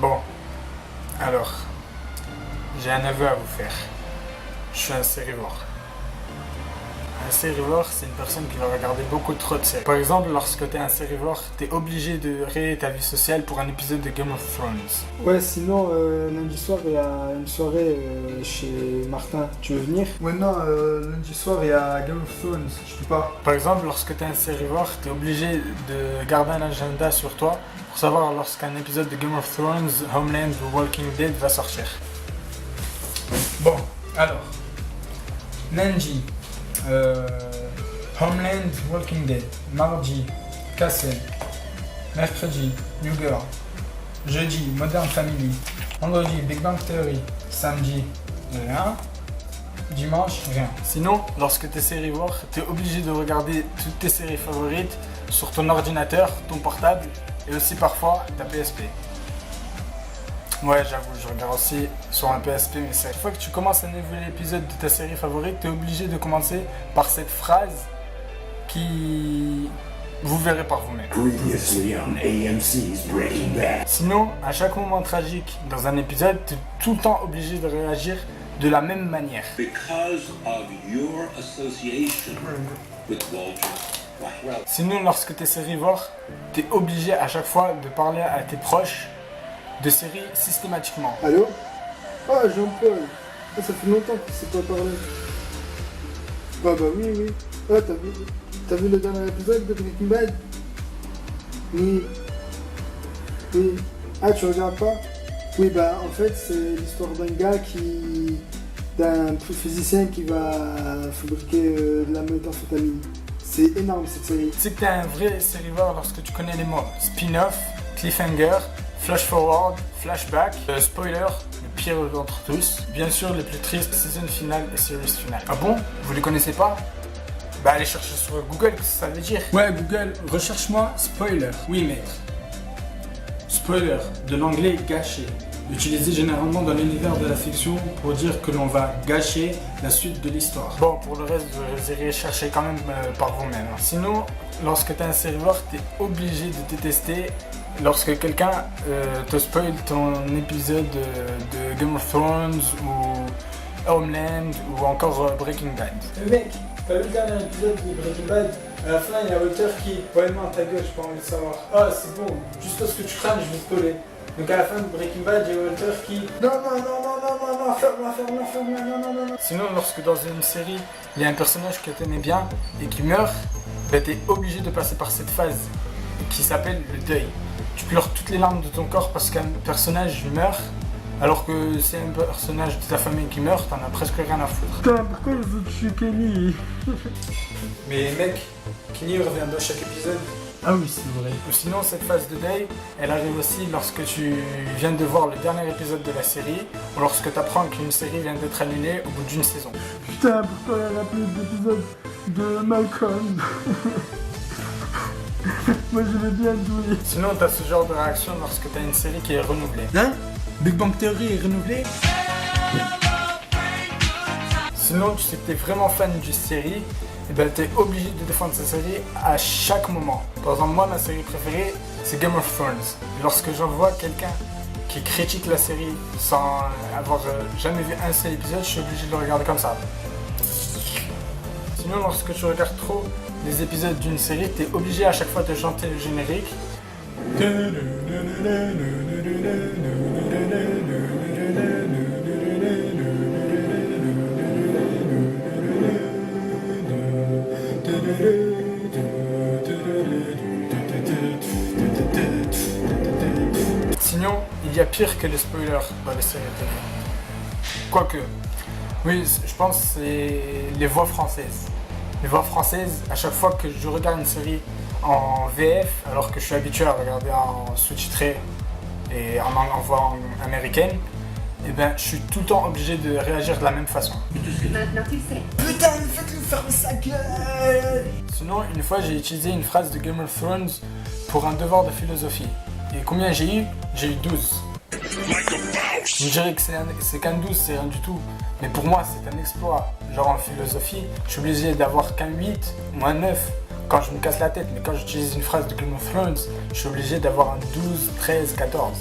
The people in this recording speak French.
Bon, alors, j'ai un aveu à vous faire. Je suis un sérivore. Un sérivore, c'est une personne qui va regarder beaucoup trop de séries. Par exemple, lorsque t'es un sérivore, t'es obligé de rayer ta vie sociale pour un épisode de Game of Thrones. Ouais, sinon, lundi soir, il y a une soirée chez Martin. Tu veux venir? Ouais, non, lundi soir, il y a Game of Thrones, je peux pas. Par exemple, lorsque t'es un sérivore, t'es obligé de garder un agenda sur toi pour savoir lorsqu'un épisode de Game of Thrones, Homeland ou Walking Dead va sortir. Bon, alors, lundi, Homeland, Walking Dead, mardi, Castle, mercredi, New Girl, jeudi, Modern Family, vendredi, Big Bang Theory, samedi, rien, dimanche, rien. Sinon, lorsque t'es sérivore, t'es obligé de regarder toutes tes séries favorites sur ton ordinateur, ton portable et aussi parfois ta PSP. Ouais, j'avoue, je regarde aussi sur un PSP, mais chaque fois que tu commences un nouvel épisode de ta série favorite, t'es obligé de commencer par cette phrase qui... vous verrez par vous-même. Previously on AMC's Breaking Bad. Sinon, à chaque moment tragique dans un épisode, t'es tout le temps obligé de réagir de la même manière. Because of your association with Walter White. Sinon, lorsque t'es sérivore, t'es obligé à chaque fois de parler à tes proches de séries systématiquement. Allô? Ah, Jean-Paul. Ah, ça fait longtemps qu'il ne s'est pas parlé. Ah bah oui. Ah, t'as vu le dernier épisode de Breaking Bad? Oui. Ah, tu regardes pas? Oui, bah en fait, c'est l'histoire d'un gars d'un physicien qui va fabriquer de la méthamphétamine. C'est énorme cette série. Tu sais que t'es un vrai sérivore lorsque tu connais les mots spin-off, cliffhanger, flash forward, flashback, spoiler, le pire d'entre tous. Bien sûr, les plus tristes, season finale et series finale. Ah bon? Vous les connaissez pas? Bah allez chercher sur Google, qu'est-ce que ça veut dire? Ouais, Google, recherche-moi spoiler. Oui mec. Spoiler, de l'anglais gâché. Utilisé généralement dans l'univers de la fiction pour dire que l'on va gâcher la suite de l'histoire. Bon, pour le reste, vous irez chercher quand même par vous-même. Sinon, lorsque t'es un sérivore, t'es obligé de détester lorsque quelqu'un te spoil ton épisode de Game of Thrones ou Homeland ou encore Breaking Bad. Mec, t'as vu le dernier épisode de Breaking Bad? À la fin, il y a Walter qui... Ouais, non, ta gueule, j'ai pas envie de savoir. Ah, c'est bon, juste parce que tu crains, je vais te spoiler. Donc à la fin de Breaking Bad, il y a Walter qui... Non, ferme-la, non. Sinon, lorsque dans une série, il y a un personnage que t'aimais bien et qui meurt, ben t'es obligé de passer par cette phase qui s'appelle le deuil. Tu pleures toutes les larmes de ton corps parce qu'un personnage meurt, alors que c'est un personnage de ta famille qui meurt, t'en as presque rien à foutre. Putain, pourquoi ils ont tué Kenny? Mais mec, Kenny revient dans chaque épisode. Ah oui, c'est vrai. Ou sinon, cette phase de deuil, elle arrive aussi lorsque tu viens de voir le dernier épisode de la série, ou lorsque tu apprends qu'une série vient d'être annulée au bout d'une saison. Putain, pourquoi il y a plus d'épisode de Malcolm? Moi, je vais bien le douiller. Sinon, t'as ce genre de réaction lorsque t'as une série qui est renouvelée. Hein? Big Bang Theory est renouvelée? Sinon, tu sais que t'es vraiment fan d'une série, et ben t'es obligé de défendre cette série à chaque moment. Par exemple, moi, ma série préférée, c'est Game of Thrones. Lorsque j'en vois quelqu'un qui critique la série sans avoir jamais vu un seul épisode, je suis obligé de le regarder comme ça. Sinon, lorsque tu regardes trop les épisodes d'une série, t'es obligé à chaque fois de chanter le générique. Sinon, il y a pire que les spoilers dans les séries télé. Quoique, oui, je pense que c'est les voix françaises. Les voix françaises, à chaque fois que je regarde une série en VF, alors que je suis habitué à regarder en sous-titré et en voix américaine, et ben, je suis tout le temps obligé de réagir de la même façon. Maintenant tu sais. Putain, faites-le fermer sa gueule! Sinon, une fois, j'ai utilisé une phrase de Game of Thrones pour un devoir de philosophie. Et combien j'ai eu? J'ai eu 12. Je dirais que c'est qu'un 12, c'est rien du tout. Mais pour moi, c'est un exploit. Genre en philosophie, je suis obligé d'avoir qu'un 8 ou un 9 quand je me casse la tête. Mais quand j'utilise une phrase de Game of Thrones, je suis obligé d'avoir un 12, 13, 14.